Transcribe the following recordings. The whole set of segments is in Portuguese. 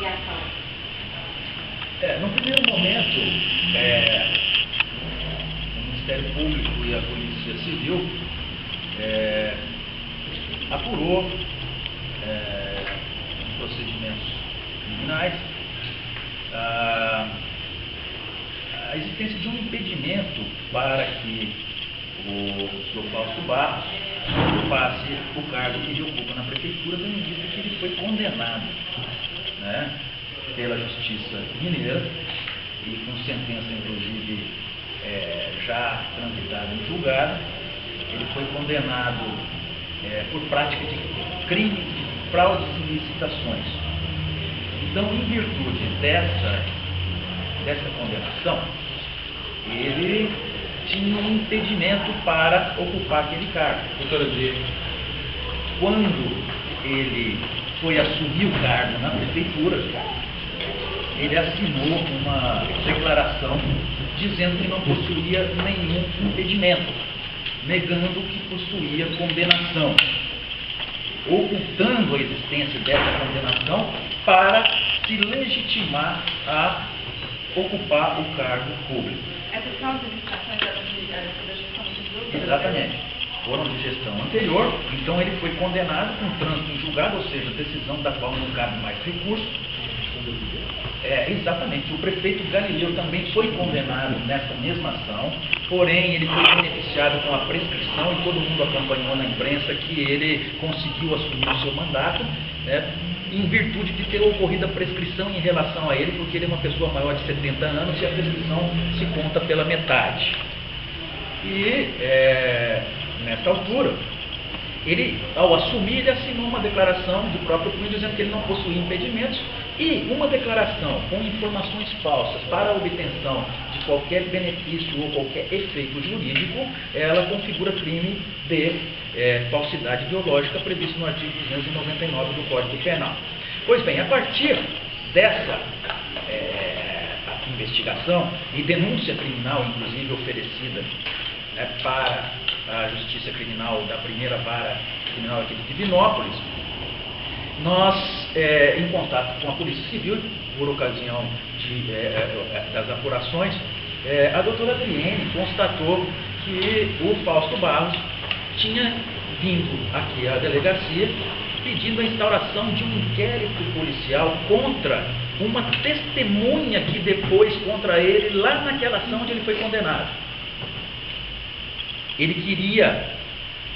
investigação? No primeiro momento, o Ministério Público e a Polícia Civil apurou procedimentos criminais a existência de um impedimento para que o Sr. Fausto Barros ocupasse o cargo que ele ocupa na prefeitura, tendo visto que ele foi condenado, né, pela Justiça Mineira e com sentença, inclusive, já transitada em julgado. Ele foi condenado por prática de crime de fraudes e licitações. Então, em virtude dessa condenação, ele tinha um impedimento para ocupar aquele cargo. Doutora Diego, quando ele foi assumir o cargo na prefeitura, ele assinou uma declaração dizendo que não possuía nenhum impedimento, negando que possuía condenação, ocultando a existência dessa condenação para se legitimar a ocupar o cargo público. Essas são as licitações da gestão anterior? Exatamente. Foram de gestão anterior, então ele foi condenado com trânsito em julgado, ou seja, decisão da qual não cabe mais recurso. Exatamente. O prefeito Galileu também foi condenado nessa mesma ação, porém ele foi beneficiado com a prescrição e todo mundo acompanhou na imprensa que ele conseguiu assumir o seu mandato, em virtude de ter ocorrido a prescrição em relação a ele, porque ele é uma pessoa maior de 70 anos e a prescrição se conta pela metade. E nessa altura, ele, ao assumir, ele assinou uma declaração de próprio punho dizendo que ele não possuía impedimentos e uma declaração com informações falsas para a obtenção de qualquer benefício ou qualquer efeito jurídico, ela configura crime de falsidade ideológica previsto no artigo 299 do Código Penal. Pois bem, a partir dessa investigação e denúncia criminal, inclusive oferecida para a Justiça Criminal da primeira vara criminal aqui de Divinópolis, nós, em contato com a Polícia Civil, por ocasião das apurações, a doutora Adriene constatou que o Fausto Barros tinha vindo aqui à delegacia pedindo a instauração de um inquérito policial contra uma testemunha que depois contra ele lá naquela ação onde ele foi condenado. Ele queria,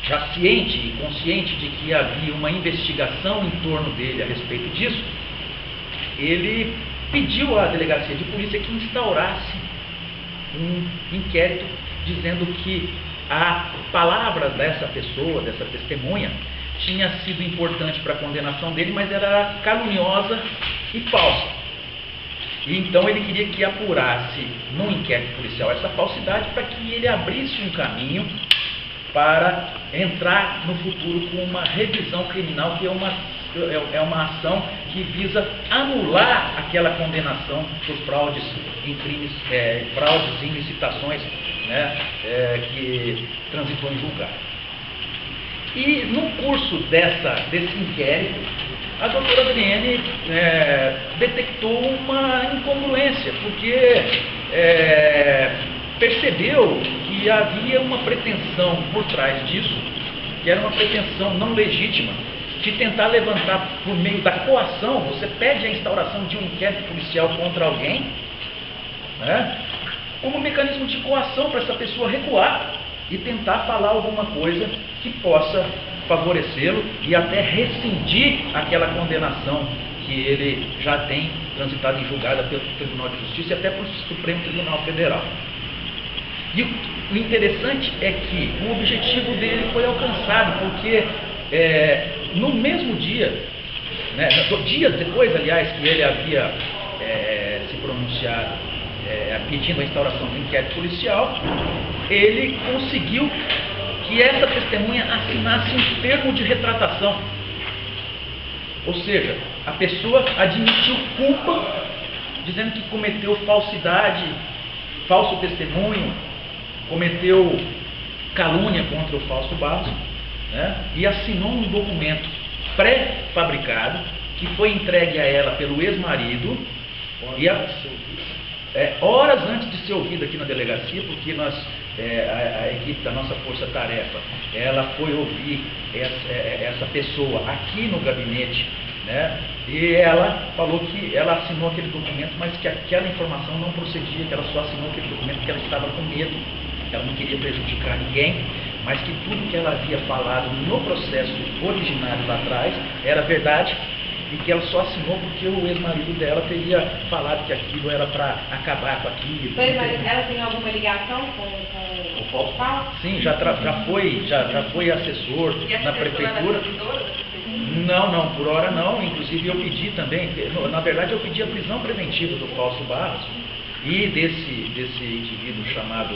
já ciente e consciente de que havia uma investigação em torno dele a respeito disso, ele pediu à delegacia de polícia que instaurasse um inquérito dizendo que a palavra dessa pessoa, dessa testemunha, tinha sido importante para a condenação dele, mas era caluniosa e falsa. E então ele queria que apurasse num inquérito policial essa falsidade para que ele abrisse um caminho para entrar no futuro com uma revisão criminal, que é uma ação que visa anular aquela condenação por fraudes em crimes, fraudes em licitações, que transitou em julgado. E no curso desse inquérito, a doutora Adriene detectou uma incongruência, porque percebeu que havia uma pretensão por trás disso, que era uma pretensão não legítima, de tentar levantar por meio da coação. Você pede a instauração de um inquérito policial contra alguém, como um mecanismo de coação para essa pessoa recuar e tentar falar alguma coisa que possa favorecê-lo e até rescindir aquela condenação que ele já tem transitado em julgada pelo Tribunal de Justiça e até pelo Supremo Tribunal Federal. E o interessante é que o objetivo dele foi alcançado, porque no mesmo dia, dias depois, aliás, que ele havia se pronunciado pedindo a instauração do inquérito policial, ele conseguiu que essa testemunha assinasse um termo de retratação. Ou seja, a pessoa admitiu culpa, dizendo que cometeu falsidade, falso testemunho, cometeu calúnia contra o Fausto Barros, e assinou um documento pré-fabricado, que foi entregue a ela pelo ex-marido, e horas antes de ser ouvida aqui na delegacia, porque a equipe da nossa força-tarefa, ela foi ouvir essa pessoa aqui no gabinete, né? E ela falou que ela assinou aquele documento, mas que aquela informação não procedia, que ela só assinou aquele documento porque ela estava com medo, ela não queria prejudicar ninguém, mas que tudo que ela havia falado no processo originário lá atrás era verdade, e que ela só assinou porque o ex-marido dela teria falado que aquilo era para acabar com aquilo. Mas ela tem alguma ligação com o Fausto Barros? Sim, já foi assessor na prefeitura. Não, por hora não. Inclusive eu pedi também, na verdade eu pedi a prisão preventiva do Fausto Barros e desse indivíduo chamado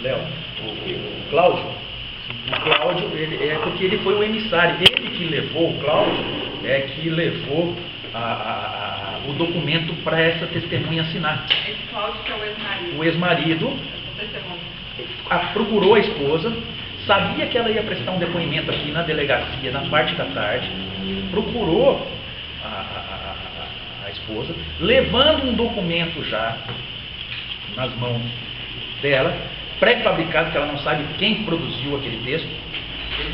Léo, o Cláudio. O Cláudio, porque ele foi o emissário, ele que levou, o Cláudio, que levou o documento para essa testemunha assinar. Esse Cláudio que é o ex-marido. O ex-marido procurou a esposa, sabia que ela ia prestar um depoimento aqui na delegacia na parte da tarde, procurou a esposa, levando um documento já nas mãos dela, pré-fabricado, que ela não sabe quem produziu aquele texto,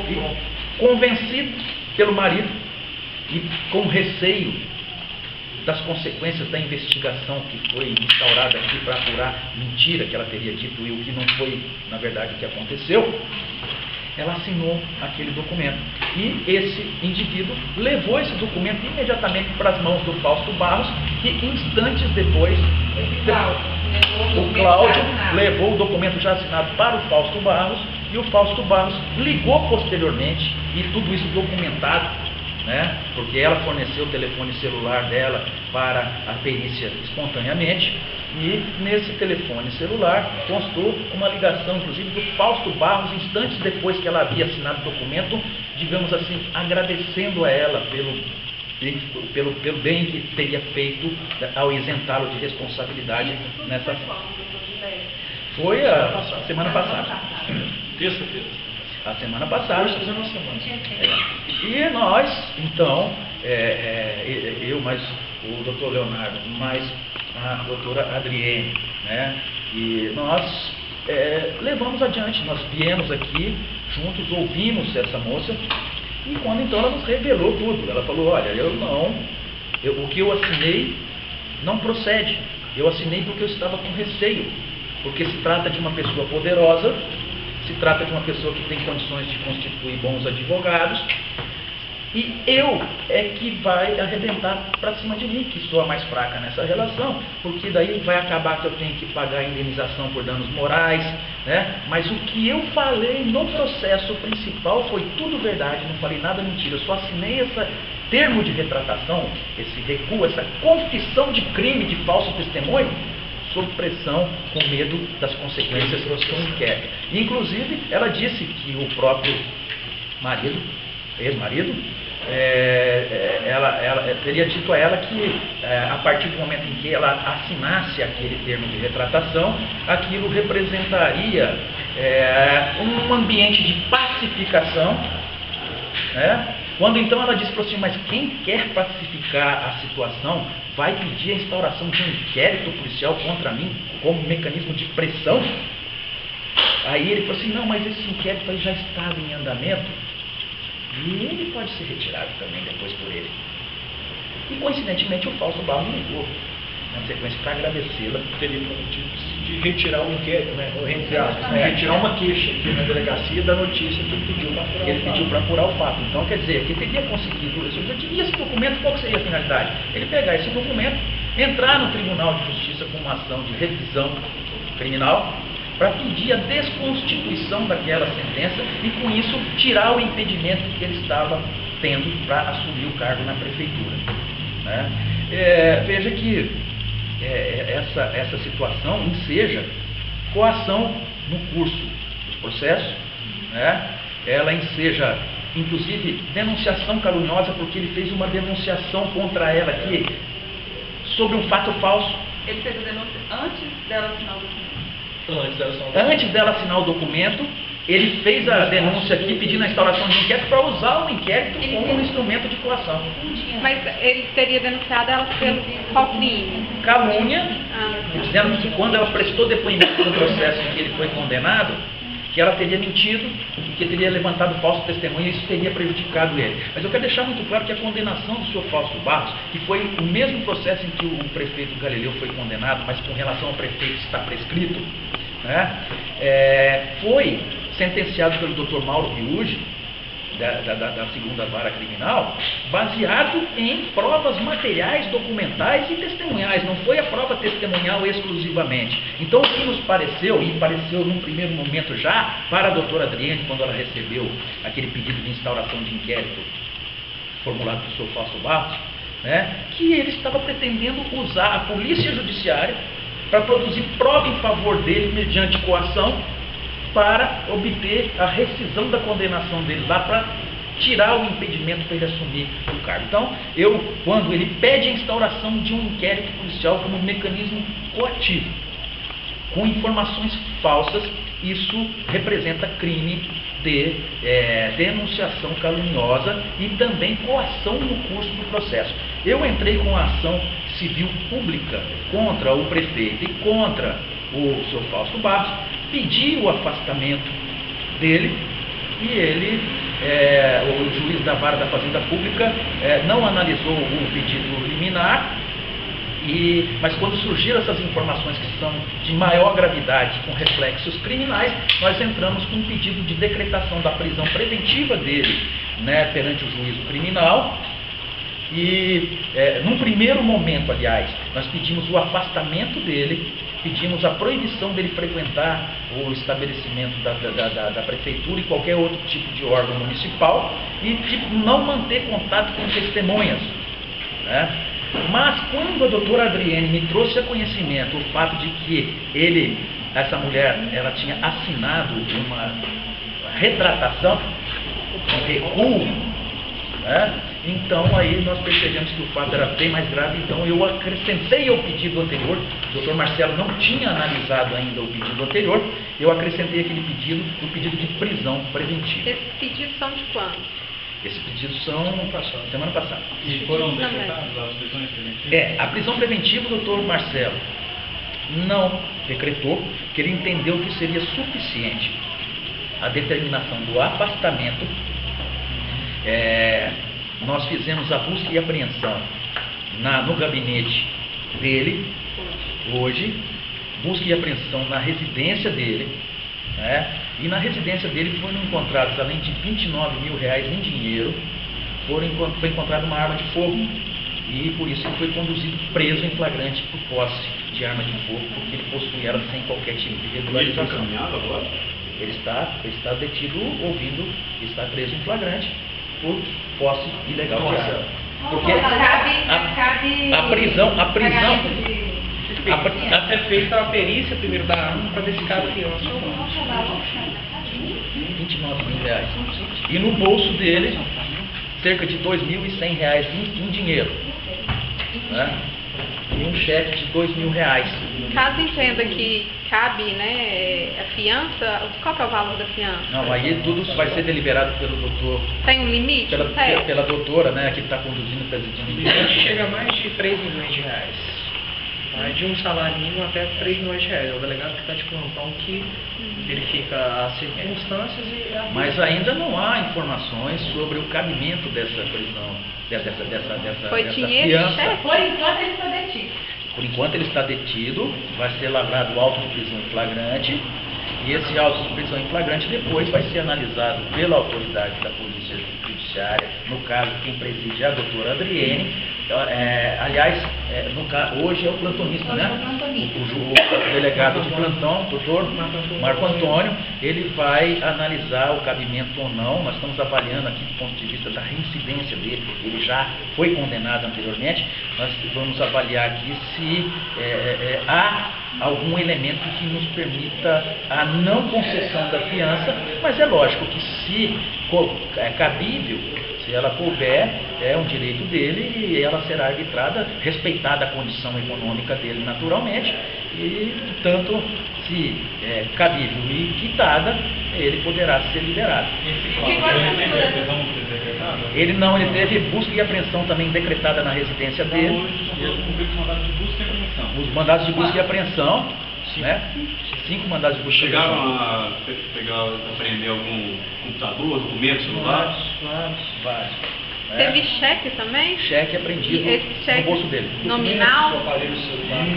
e convencido pelo marido e com receio das consequências da investigação que foi instaurada aqui para apurar mentira que ela teria dito e o que não foi, na verdade, o que aconteceu, ela assinou aquele documento. E esse indivíduo levou esse documento imediatamente para as mãos do Fausto Barros, que instantes depois, o Cláudio levou o documento já assinado para o Fausto Barros, e o Fausto Barros ligou posteriormente, e tudo isso documentado, né? Porque ela forneceu o telefone celular dela para a perícia espontaneamente, e nesse telefone celular constou uma ligação, inclusive, do Fausto Barros, instantes depois que ela havia assinado o documento, digamos assim, agradecendo a ela pelo bem que teria feito ao isentá-lo de responsabilidade nessa ação. Foi a semana passada. Terça-feira. A semana passada. Hoje fazendo uma semana. E nós, então, eu mais o doutor Leonardo, mais a doutora Adriene, né? E nós levamos adiante, nós viemos aqui juntos, ouvimos essa moça, e quando então ela nos revelou tudo, ela falou, olha, o que eu assinei não procede, eu assinei porque eu estava com receio, porque se trata de uma pessoa poderosa, se trata de uma pessoa que tem condições de constituir bons advogados, e eu que vai arrebentar para cima de mim, que sou a mais fraca nessa relação, porque daí vai acabar que eu tenho que pagar a indenização por danos morais, né? Mas o que eu falei no processo principal foi tudo verdade, não falei nada mentira, eu só assinei esse termo de retratação, esse recuo, essa confissão de crime de falso testemunho, sob pressão, com medo das consequências do inquérito. Inclusive, ela disse que o próprio marido, ex-marido, ela teria dito a ela que a partir do momento em que ela assinasse aquele termo de retratação, aquilo representaria um ambiente de pacificação, né? Quando então ela disse para assim, mas quem quer pacificar a situação vai pedir a instauração de um inquérito policial contra mim como mecanismo de pressão? Aí ele falou assim, não, mas esse inquérito aí já estava em andamento e ele pode ser retirado também depois por ele. E coincidentemente o Fausto Barros ligou na sequência para agradecê-la. Teria de retirar o inquérito, né? Retirar uma queixa aqui na delegacia da notícia que ele pediu para apurar o fato. Ele pediu para apurar o fato. Então, quer dizer, que teria conseguido, e esse documento, qual que seria a finalidade? Ele pegar esse documento, entrar no Tribunal de Justiça com uma ação de revisão criminal, para pedir a desconstituição daquela sentença e, com isso, tirar o impedimento que ele estava tendo para assumir o cargo na prefeitura, né? Veja que essa situação enseja coação no curso dos processos, né? Ela enseja, inclusive, denunciação caluniosa, porque ele fez uma denunciação contra ela aqui sobre um fato falso. Ele fez a denúncia antes dela assinar o documento. Antes dela assinar o documento, ele fez a denúncia aqui pedindo a instauração de inquérito para usar o inquérito como um instrumento de coação. Mas ele teria denunciado ela pelo qual crime? Calúnia, Ah, dizendo que quando ela prestou depoimento no processo em que ele foi condenado, que ela teria mentido e que teria levantado falso testemunho e isso teria prejudicado ele. Mas eu quero deixar muito claro que a condenação do senhor Fausto Barros, que foi o mesmo processo em que o prefeito Galileu foi condenado, mas com relação ao prefeito está prescrito, né, foi sentenciado pelo Dr. Mauro Biugi, da segunda vara criminal, baseado em provas materiais, documentais e testemunhais, não foi a prova testemunhal exclusivamente. Então o que nos pareceu, e pareceu num primeiro momento já, para a doutora Adriane, quando ela recebeu aquele pedido de instauração de inquérito formulado pelo senhor Fausto Barros, né, que ele estava pretendendo usar a polícia judiciária para produzir prova em favor dele mediante coação, para obter a rescisão da condenação dele lá, para tirar o impedimento para ele assumir o cargo. Então, quando ele pede a instauração de um inquérito policial como um mecanismo coativo, com informações falsas, isso representa crime de denunciação caluniosa e também coação no curso do processo. Eu entrei com a ação civil pública contra o prefeito e contra o senhor Fausto Barros, pedi o afastamento dele e ele, o juiz da vara da Fazenda Pública, não analisou o pedido liminar, mas quando surgiram essas informações que são de maior gravidade com reflexos criminais, nós entramos com um pedido de decretação da prisão preventiva dele, né, perante o juízo criminal. E num primeiro momento, aliás, nós pedimos o afastamento dele, pedimos a proibição dele frequentar o estabelecimento da prefeitura e qualquer outro tipo de órgão municipal e de não manter contato com testemunhas, né? Mas quando a doutora Adriane me trouxe a conhecimento o fato de que essa mulher, ela tinha assinado uma retratação, um recuo, né? Então aí nós percebemos que o fato era bem mais grave, então eu acrescentei ao pedido anterior, o Dr. Marcelo não tinha analisado ainda o pedido anterior, eu acrescentei aquele pedido, o pedido de prisão preventiva. esses pedidos são de quando? Esses pedidos são semana passada. E foram Também. decretadas as prisões preventivas? A prisão preventiva o Dr. Marcelo não decretou, que ele entendeu que seria suficiente a determinação do afastamento. Nós fizemos a busca e apreensão no gabinete dele, hoje, busca e apreensão na residência dele, né? E na residência dele foram encontrados, além de R$29 mil em dinheiro, foi encontrada uma arma de fogo, e por isso ele foi conduzido preso em flagrante por posse de arma de fogo, porque ele possui ela sem qualquer tipo de Ele foi regularização. encaminhado agora? Ele está detido, está preso em flagrante por posse ilegal de arma. Porque a prisão, É feita a perícia primeiro da arma para ver se cabe fiança ou não. R$29 mil. E no bolso dele, cerca de R$2.100 em dinheiro, né? E um cheque de R$2.000. Caso entenda que cabe, né, a fiança, qual que é o valor da fiança? Não, aí tudo vai ser deliberado pelo doutor, Tem um limite? pela doutora, né, que está conduzindo, presidindo o Limite inquérito. chega a mais de R$3 milhões. Vai de um salário mínimo até R$3 milhões. É o delegado que está de plantão que verifica as circunstâncias e a... Mas ainda não há informações sobre o cabimento dessa prisão, dessa Foi dinheiro e fiança. cheque? Por enquanto ele está detido. Por enquanto ele está detido, vai ser lavrado auto de prisão em flagrante, e esse auto de prisão em flagrante depois vai ser analisado pela autoridade da Polícia Judiciária, no caso quem preside é a doutora Adriane. Aliás, hoje é o plantonista, Hoje é né? o plantonista. O delegado de plantão, doutor Marco Antônio, ele vai analisar o cabimento ou não. Nós estamos avaliando aqui do ponto de vista da reincidência dele, ele já foi condenado anteriormente. Nós vamos avaliar aqui se há algum elemento que nos permita a não concessão da fiança, mas é lógico que se é cabível, se ela couber, é um direito dele e ela será arbitrada, respeitada a condição econômica dele naturalmente, e, portanto, se cabível e quitada, ele poderá ser liberado. Ele não, ele teve busca e apreensão também decretada na residência dele. Os mandados de busca e apreensão, né? 5 mandados de busca e apreensão. Chegaram a apreender algum computador, documento, celular? Vários. Teve cheque também? Cheque apreendido E esse cheque no bolso dele. nominal?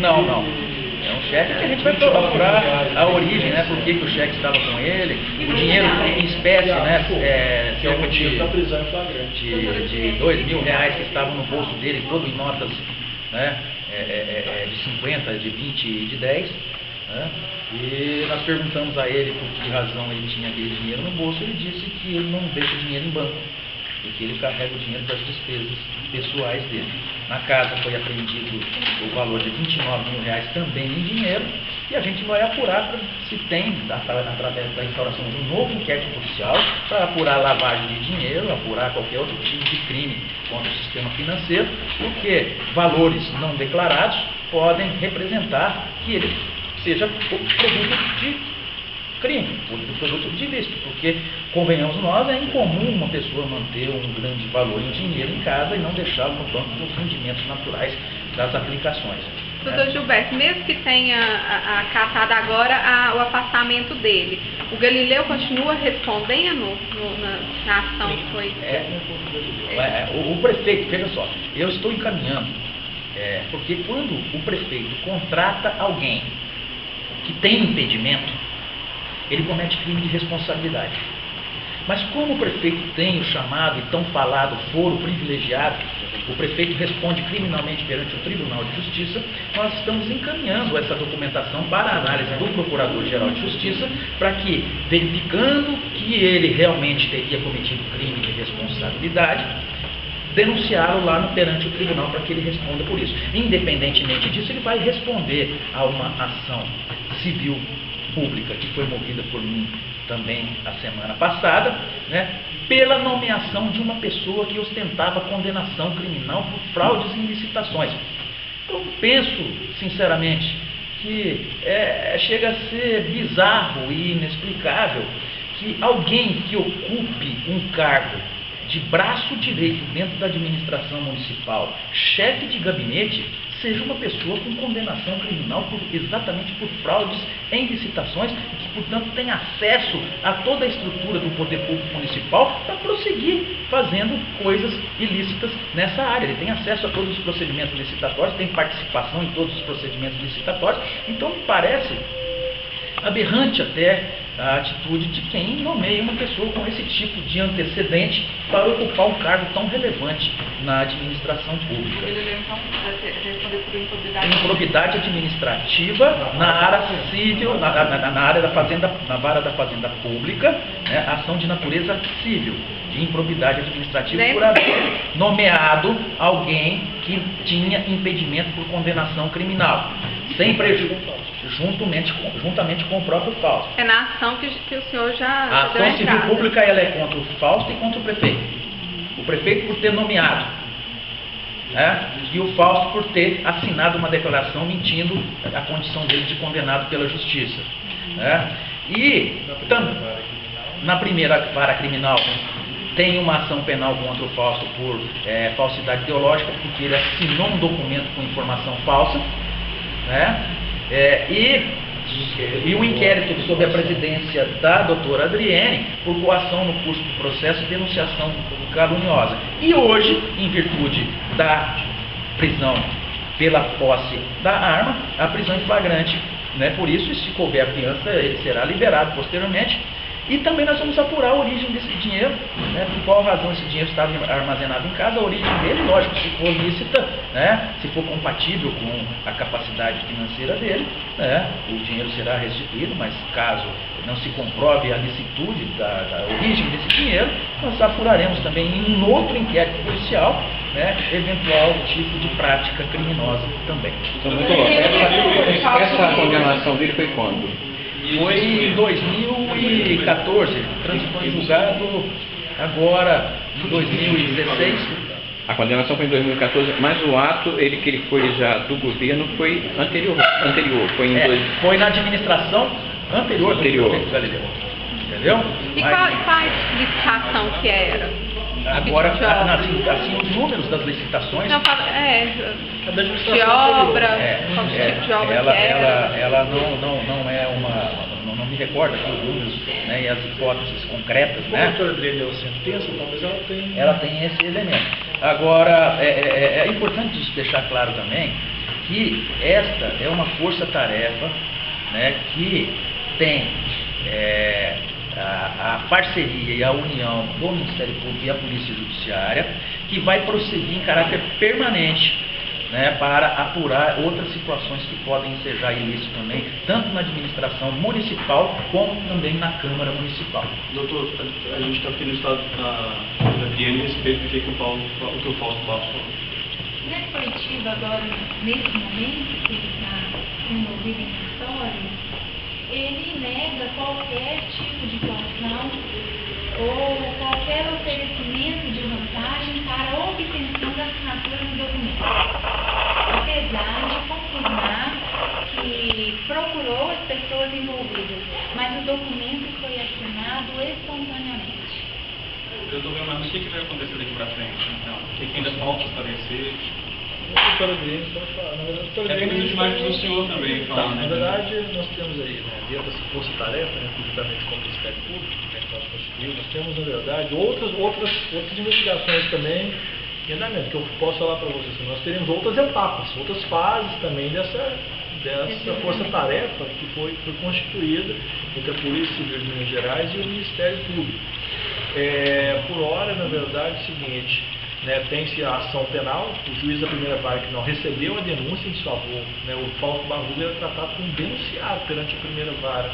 Não. É um cheque que a gente vai procurar a origem, né? Por que o cheque estava com ele, o dinheiro em espécie, né? Cerca de R$2.000 que estavam no bolso dele, todo em notas, né? De 50, de 20 e de 10. Né? E nós perguntamos a ele por que razão ele tinha aquele dinheiro no bolso. Ele disse que ele não deixa o dinheiro em banco, porque ele carrega o dinheiro para as despesas pessoais dele. Na casa foi apreendido o valor de R$29.000 também em dinheiro, e a gente vai apurar se tem, através da instauração de um novo inquérito policial, para apurar lavagem de dinheiro, apurar qualquer outro tipo de crime contra o sistema financeiro, porque valores não declarados podem representar que ele seja produto de crime, produto de ilícito, porque, convenhamos nós, é incomum uma pessoa manter um grande valor em dinheiro em casa e não deixá-lo no banco dos rendimentos naturais das aplicações. Doutor Gilberto, mesmo que tenha acatado agora o afastamento dele, o Galileu continua respondendo na ação que foi... O prefeito, veja só, eu estou encaminhando, porque quando o prefeito contrata alguém que tem impedimento, ele comete crime de responsabilidade. Mas como o prefeito tem o chamado e tão falado foro privilegiado, o prefeito responde criminalmente perante o Tribunal de Justiça, nós estamos encaminhando essa documentação para a análise do Procurador-Geral de Justiça, para que, verificando que ele realmente teria cometido crime de responsabilidade, denunciá-lo lá perante o tribunal para que ele responda por isso. Independentemente disso, ele vai responder a uma ação civil pública que foi movida por mim também a semana passada, né, pela nomeação de uma pessoa que ostentava condenação criminal por fraudes em licitações. Eu penso, sinceramente, que chega a ser bizarro e inexplicável que alguém que ocupe um cargo de braço direito dentro da administração municipal, chefe de gabinete, seja uma pessoa com condenação criminal exatamente por fraudes em licitações e que, portanto, tem acesso a toda a estrutura do poder público municipal para prosseguir fazendo coisas ilícitas nessa área. Ele tem acesso a todos os procedimentos licitatórios, tem participação em todos os procedimentos licitatórios, então me parece aberrante até a atitude de quem nomeia uma pessoa com esse tipo de antecedente para ocupar um cargo tão relevante na administração pública. Ele então vai responder por improbidade. Improbidade administrativa na área civil, na área da fazenda, na vara da fazenda pública, né, ação de natureza civil, de improbidade administrativa por haver nomeado alguém que tinha impedimento por condenação criminal, sem prejuízo. Juntamente com o próprio Fausto. É na ação que o senhor já A ação civil pública ela é contra o Fausto e contra o prefeito. O prefeito por ter nomeado, né, e o Fausto por ter assinado uma declaração mentindo a condição dele de condenado pela justiça. Né. E na primeira vara criminal tem uma ação penal contra o Fausto por falsidade ideológica, porque ele assinou um documento com informação falsa, né. E um inquérito sob a presidência da doutora Adriene por coação no curso do processo e denunciação caluniosa. E hoje, em virtude da prisão pela posse da arma, a prisão em flagrante, né? Por isso, se couber a fiança, ele será liberado posteriormente. E também nós vamos apurar a origem desse dinheiro, né, por qual razão esse dinheiro estava armazenado em casa, a origem dele, lógico, se for lícita, né, se for compatível com a capacidade financeira dele, né, o dinheiro será restituído, mas caso não se comprove a licitude da origem desse dinheiro, nós apuraremos também em um outro inquérito policial, né, eventual tipo de prática criminosa também. Então, essa condenação dele foi quando? Foi em 2014, transitou em julgado agora em 2016, A condenação foi em 2014, mas o ato, que ele foi já do governo, foi anterior, foi em Foi na administração anterior. Do prefeito Galileu. Entendeu? E qual a licitação que era? Agora, De obra? assim, os números das licitações... Não, fala, A da de administração obra, É, qual tipo de obra ela, que era? ela não é uma... Não me recordo aqui os números, né, e as hipóteses concretas, Como a né? doutora Adriana deu sentença, talvez ela tenha... Ela tem esse elemento. Agora, é importante deixar claro também que esta é uma força-tarefa, né, que tem a parceria e a união do Ministério Público e a Polícia Judiciária, que vai prosseguir em caráter permanente, né, para apurar outras situações que podem ensejar ilícito também, tanto na administração municipal como também na Câmara Municipal. Doutor, a gente está aqui no estado da Adriane a respeito do que o Fausto Barros falou. Nesse coletivo agora, nesse momento que ele está envolvido em cartório, ele nega qualquer tipo de coação ou qualquer oferecimento de vantagem para a obtenção da assinatura no documento. Apesar de confirmar que procurou as pessoas envolvidas, mas o documento foi assinado espontaneamente. Doutor, mas o que vai acontecer daqui para frente, então? O que ainda falta esclarecer? A doutora Adriana pode falar. Na verdade, a doutora Tem Adriana... muitas imagens do senhor também falando, Na né? verdade, nós temos aí, né, dentro dessa força-tarefa, né, juntamente com o Ministério Público, né, que nós constituímos, nós temos, na verdade, outras investigações também em andamento, que eu posso falar para vocês. Nós teremos outras etapas, outras fases também dessa força-tarefa que foi constituída entre a Polícia Civil de Minas Gerais e o Ministério Público. Por hora, na verdade, é o seguinte... Né, tem-se a ação penal, o juiz da primeira vara que não recebeu a denúncia em desfavor, né, o Fausto Barroso era tratado como denunciado perante a primeira vara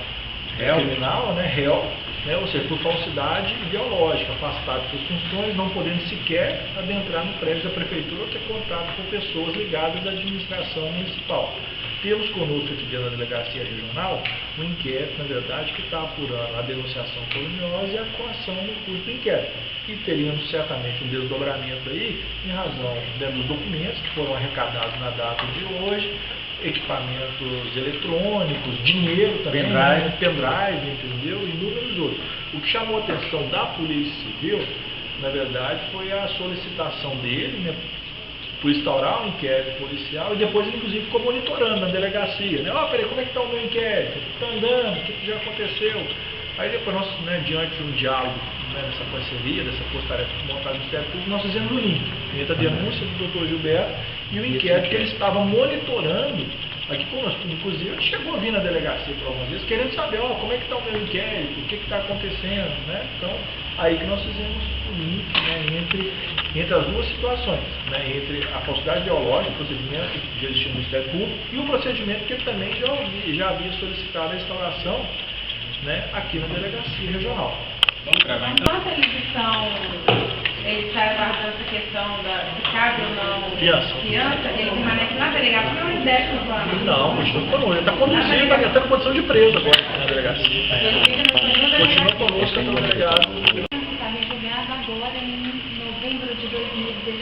criminal, né, réu, né, ou seja, por falsidade ideológica, afastado de suas funções, não podendo sequer adentrar no prédio da prefeitura ou ter contato com pessoas ligadas à administração municipal. Temos conosco aqui dentro da delegacia regional um inquérito, na verdade, que está apurando a denunciação caluniosa e a coação no curso do inquérito. E teríamos certamente um desdobramento aí, em razão dos documentos que foram arrecadados na data de hoje, equipamentos eletrônicos, dinheiro também, pendrive, entendeu? E inúmeros outros. O que chamou a atenção da Polícia Civil, na verdade, foi a solicitação dele, né, por instaurar um inquérito policial e depois, inclusive, ficou monitorando na delegacia, né? Peraí, como é que está o meu inquérito? Está andando? O que já aconteceu? Aí depois nós, né, diante de um diálogo, né, dessa parceria, dessa força-tarefa montada no Ministério Público, nós fizemos o link entre a denúncia do Dr. Gilberto e o inquérito que ele estava monitorando aqui conosco. Inclusive, ele chegou a vir na delegacia por algumas vezes, querendo saber, como é que está o meu inquérito, o que está acontecendo, né? Então, aí que nós fizemos o link, né, entre as duas situações, né, entre a falsidade ideológica, o procedimento que já existia no Ministério Público, e o procedimento que ele também já havia solicitado a instauração, né, aqui na delegacia regional. Vamos gravar então. Enquanto eles está aguardando essa questão se cabe ou não Fiança. ele permanece na delegacia ou ele desce no plano? Não, continua conosco. Ele está conduzindo, ele está em condição de preso agora na delegacia. Ele fica no segundo Continua conosco, está delegado. Está rejogado agora em novembro de 2016.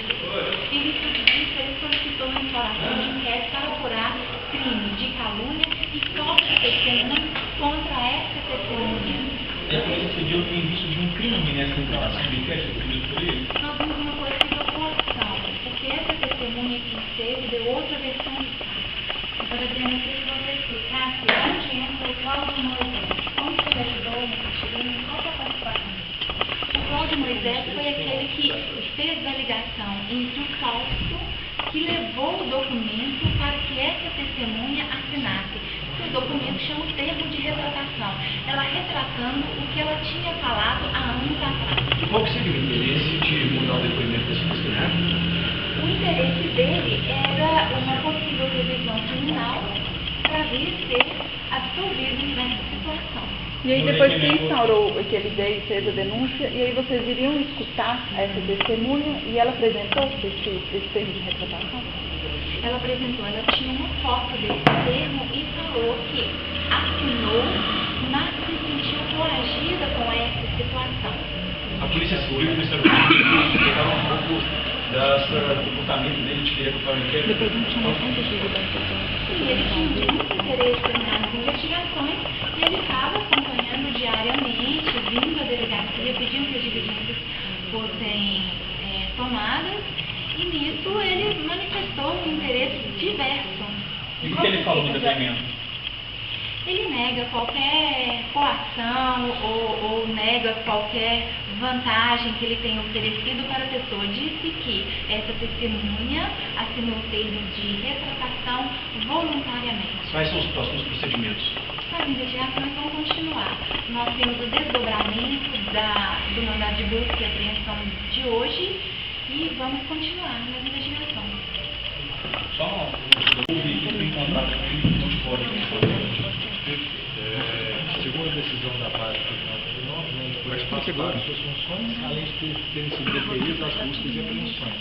E isso disso, ele solicitou uma instauração de inquérito para apurar crime de calúnia e falsa testemunha contra essa testemunha. A polícia civil tem visto de um crime nessa instalação de inquérito cometido por ele? Nós vimos uma possível coação, porque essa testemunha que esteve deu outra versão do caso. Doutora Adriana, eu queria que você explicasse onde entra o Cláudio Moisés. Como que ele ajudou no Caxirino? Qual é a participação dele? O Cláudio Moisés foi aquele que fez a ligação entre o Fausto, que levou o documento para que essa testemunha assinasse. O documento chama o termo de retratação. Ela retratando o que ela tinha falado há anos atrás. Qual que seria o interesse de mudar o depoimento desse testemunho? O interesse dele era uma possível revisão criminal para vir ser absolvido nessa situação. E aí depois que instaurou, que ele veio e fez a denúncia, e aí vocês iriam escutar essa testemunha e ela apresentou esse termo de retratação? Ela apresentou, ela tinha uma foto desse termo e falou que assinou, mas se sentiu coagida com essa situação. A Polícia Civil e o Ministério Público explicaram um pouco do comportamento dele de querer ocupar o inquérito? Depois não tinha noção do que da Sim, ele tinha muito interesse nas investigações e ele estava acompanhando diariamente, vindo à delegacia, pedindo que as diligências fossem tomadas, e nisso ele manifestou um interesse diverso. E o que ele falou no depoimento? Ele nega qualquer coação ou nega qualquer vantagem que ele tenha oferecido para a pessoa. Disse que essa testemunha assinou termos de retratação voluntariamente. Quais são os próximos procedimentos? As investigações vão continuar. Nós temos o desdobramento do mandado de busca e apreensão de hoje e vamos continuar nas investigações. Só o que foi encontrado aqui de fora Segundo a decisão da Vara Criminal do Tribunal, ele faz parte de suas funções, além de terem sido deferidas as buscas e apreensões.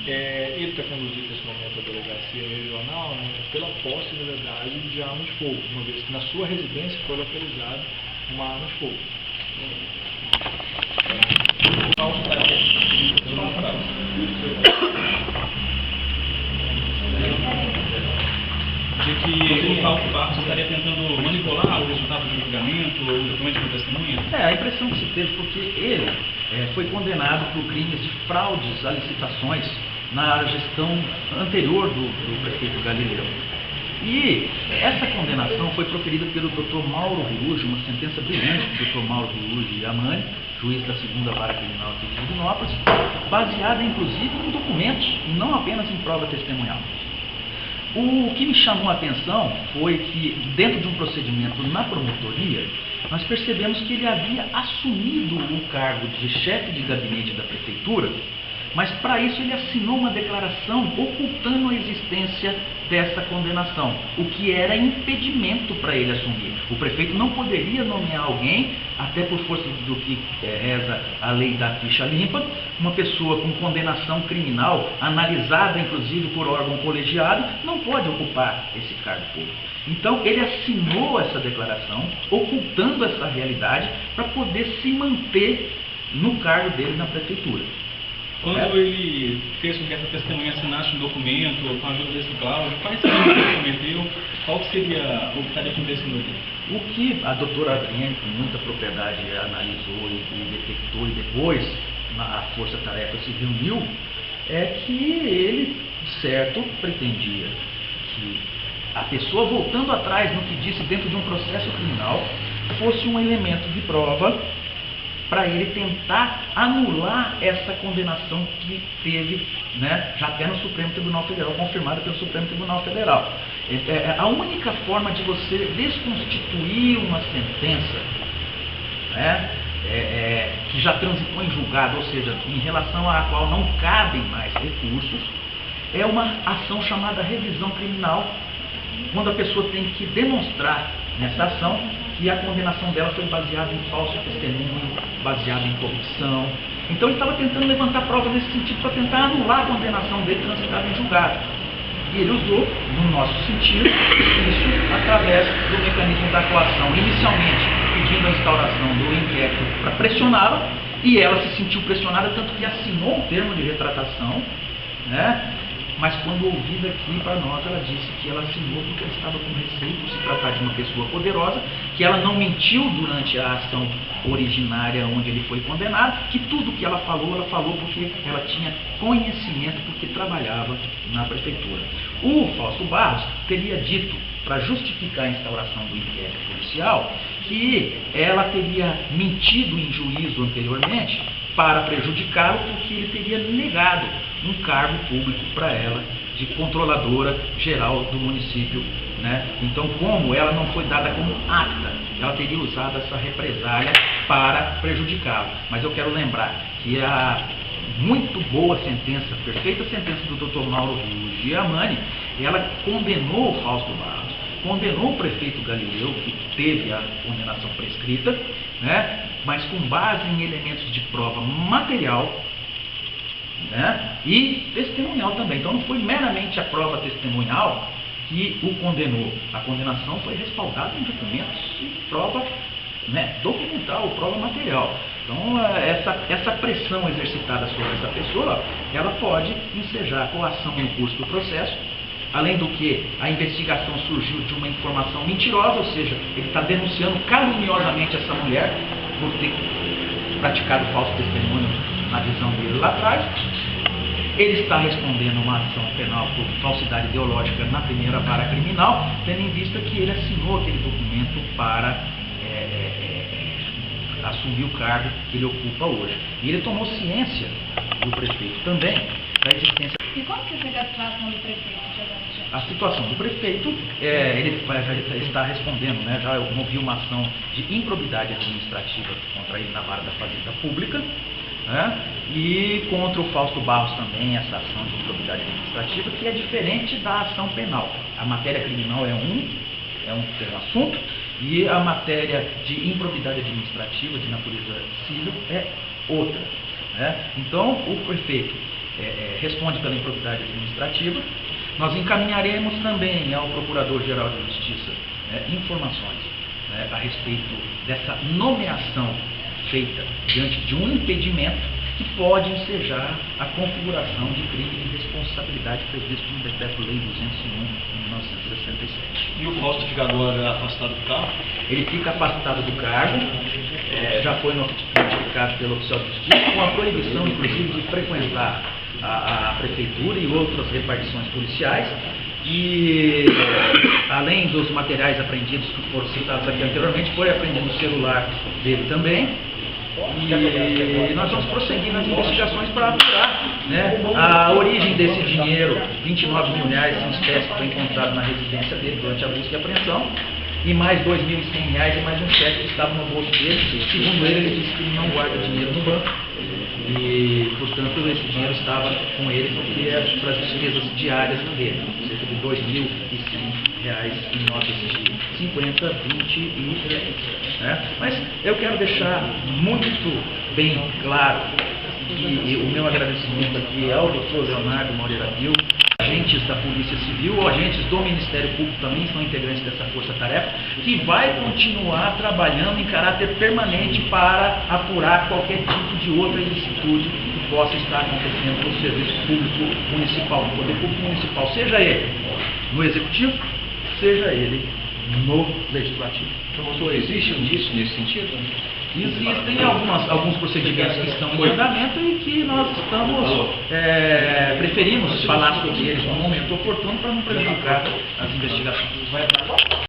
Ele está conduzido nesse momento a delegacia regional, né, pela posse, na verdade, de arma de fogo, uma vez que na sua residência foi localizada uma arma de fogo. De que o Fausto Barros estaria tentando manipular o resultado do julgamento, o documento de testemunha? A impressão que se teve, porque ele foi condenado por crimes de fraudes a licitações na gestão anterior do prefeito Galileu. E essa condenação foi proferida pelo Dr. Mauro Riuge, uma sentença brilhante do Dr. Mauro Riuge Amani, juiz da 2ª Vara Criminal aqui de Divinópolis, baseada inclusive em documentos e não apenas em prova testemunhal. O que me chamou a atenção foi que, dentro de um procedimento na promotoria, nós percebemos que ele havia assumido o cargo de chefe de gabinete da prefeitura, mas para isso ele assinou uma declaração ocultando a existência dessa condenação, o que era impedimento para ele assumir. O prefeito não poderia nomear alguém, até por força do que reza a lei da ficha limpa, uma pessoa com condenação criminal, analisada inclusive por órgão colegiado, não pode ocupar esse cargo público. Então ele assinou essa declaração, ocultando essa realidade, para poder se manter no cargo dele na prefeitura. Quando ele fez com que essa testemunha assinasse um documento com a ajuda desse Cláudio, quais crimes ele cometeu? Qual que seria o que estaria acontecendo ali? O que a doutora Adriane, com muita propriedade, analisou e detectou, e depois a Força Tarefa se reuniu, é que ele, certo, pretendia que a pessoa, voltando atrás no que disse dentro de um processo criminal, fosse um elemento de prova para ele tentar anular essa condenação que teve, né, já até no Supremo Tribunal Federal, confirmada pelo Supremo Tribunal Federal. A única forma de você desconstituir uma sentença, né, que já transitou em julgado, ou seja, em relação à qual não cabem mais recursos, é uma ação chamada revisão criminal, quando a pessoa tem que demonstrar nessa ação que a condenação dela foi baseada em falso testemunho, baseada em corrupção. Então ele estava tentando levantar provas nesse sentido para tentar anular a condenação dele transitada em julgado. E ele usou, no nosso sentido, isso através do mecanismo da coação, inicialmente pedindo a instauração do inquérito para pressioná-la, e ela se sentiu pressionada, tanto que assinou um termo de retratação, né? Mas quando ouvida aqui para nós, ela disse que ela assinou porque ela estava com receio por se tratar de uma pessoa poderosa, que ela não mentiu durante a ação originária onde ele foi condenado, que tudo que ela falou porque ela tinha conhecimento, porque trabalhava na prefeitura. O Fausto Barros teria dito, para justificar a instauração do inquérito policial, que ela teria mentido em juízo anteriormente para prejudicá-lo, porque ele teria negado um cargo público para ela de controladora geral do município, né? Então, como ela não foi dada como apta, ela teria usado essa represália para prejudicá-lo. Mas eu quero lembrar que a muito boa sentença, perfeita sentença do Dr. Mauro Riuge Amani, ela condenou o Fausto Barros, condenou o prefeito Galileu, que teve a condenação prescrita, né? Mas com base em elementos de prova material, né, e testemunhal também. Então não foi meramente a prova testemunhal que o condenou. A condenação foi respaldada em documentos e prova, né, documental, prova material. Então, essa pressão exercitada sobre essa pessoa, ela pode ensejar coação no curso do processo. Além do que, a investigação surgiu de uma informação mentirosa, ou seja, ele está denunciando caluniosamente essa mulher por ter praticado falso testemunho na visão dele lá atrás. Ele está respondendo uma ação penal por falsidade ideológica na primeira vara criminal, tendo em vista que ele assinou aquele documento para assumir o cargo que ele ocupa hoje. E ele tomou ciência, do prefeito também, da existência. E como que fica a situação do prefeito, Giovanni? A situação do prefeito, ele já está respondendo, né? Já movi uma ação de improbidade administrativa contra ele na vara da Fazenda Pública, né? E contra o Fausto Barros também, essa ação de improbidade administrativa, que é diferente da ação penal. A matéria criminal é um assunto, e a matéria de improbidade administrativa, de natureza civil, é outra, né? Então, o prefeito responde pela improbidade administrativa. Nós encaminharemos também ao Procurador-Geral de Justiça informações, né, a respeito dessa nomeação feita diante de um impedimento que pode ensejar a configuração de crime de responsabilidade previsto no Decreto-Lei 201 de 1967. E o Fausto fica agora afastado do cargo? Ele fica afastado do cargo, já foi notificado pelo oficial de justiça, com a proibição, inclusive, de frequentar a prefeitura e outras repartições policiais. E além dos materiais apreendidos que foram citados aqui anteriormente, foi apreendido o celular dele também. E nós vamos prosseguir nas investigações para apurar, né, a origem desse dinheiro, R$29 mil em espécie, que foi encontrado na residência dele durante a busca e apreensão, e mais R$2.100 e mais um cheque que estava no bolso dele. Segundo ele disse que ele não guarda dinheiro no banco e, portanto, esse dinheiro estava com ele porque é para as despesas diárias dele, cerca de R$2.100 em notas de 50, 20 e 10. Né? Mas eu quero deixar muito bem claro que o meu agradecimento aqui ao Dr. Leonardo Moreira Gil, agentes da Polícia Civil ou agentes do Ministério Público também são integrantes dessa força-tarefa, que vai continuar trabalhando em caráter permanente para apurar qualquer tipo de outra ilicitude que possa estar acontecendo no serviço público municipal, no poder público municipal, seja ele no Executivo, seja ele no Legislativo. Professor, existe um indício nesse sentido? Existem alguns procedimentos que estão em andamento e que nós estamos preferimos falar sobre eles no momento oportuno para não prejudicar as investigações.